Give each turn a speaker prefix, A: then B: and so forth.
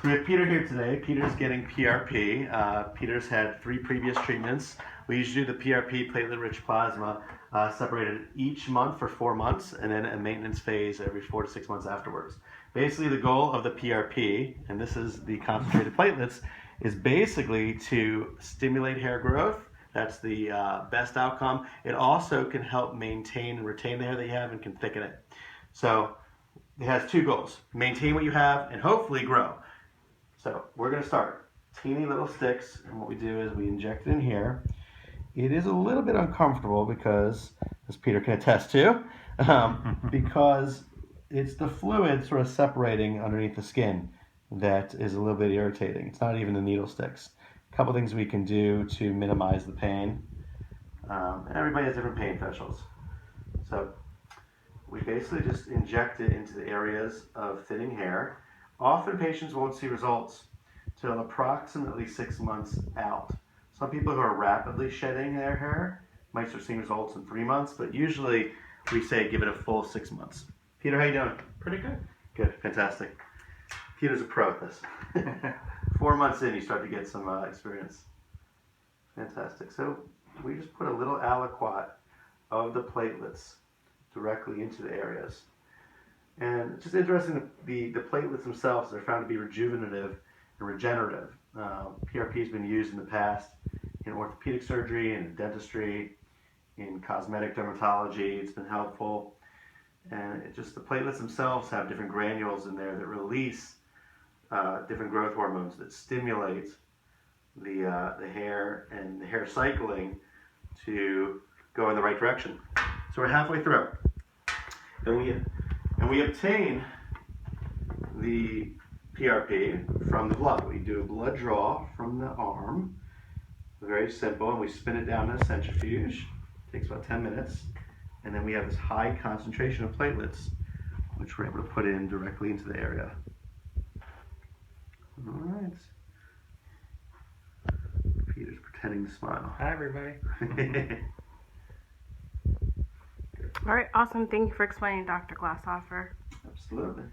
A: We have Peter here today. Peter's getting PRP. Peter's had 3 previous treatments. We usually do the PRP, platelet-rich plasma, separated each month for 4 months, and then a maintenance phase every 4 to 6 months afterwards. Basically, the goal of the PRP, and this is the concentrated platelets, is basically to stimulate hair growth. That's the best outcome. It also can help maintain and retain the hair that you have and can thicken it. So it has 2 goals: maintain what you have and hopefully grow. So we're going to start. Teeny little sticks, and what we do is we inject it in here. It is a little bit uncomfortable because, as Peter can attest to, because it's the fluid sort of separating underneath the skin that is a little bit irritating. It's not even the needle sticks. A couple things we can do to minimize the pain. And everybody has different pain thresholds. So we basically just inject it into the areas of thinning hair. Often patients won't see results till approximately 6 months out. Some people who are rapidly shedding their hair might start seeing results in 3 months, but usually we say give it a full 6 months. Peter, how you doing?
B: Pretty good.
A: Good, fantastic. Peter's a pro at this. 4 months in, you start to get some experience. Fantastic. So we just put a little aliquot of the platelets directly into the areas. And it's just interesting, the platelets themselves are found to be rejuvenative and regenerative. PRP has been used in the past in orthopedic surgery, in dentistry, in cosmetic dermatology. It's been helpful. And it just, the platelets themselves have different granules in there that release different growth hormones that stimulate the hair and the hair cycling to go in the right direction. So we're halfway through. And we obtain the PRP from the blood. We do a blood draw from the arm, very simple, and we spin it down in a centrifuge. It takes about 10 minutes. And then we have this high concentration of platelets, which we're able to put in directly into the area. All right. Peter's pretending to smile.
B: Hi, everybody.
C: All right, awesome. Thank you for explaining, Dr. Glashofer.
A: Absolutely.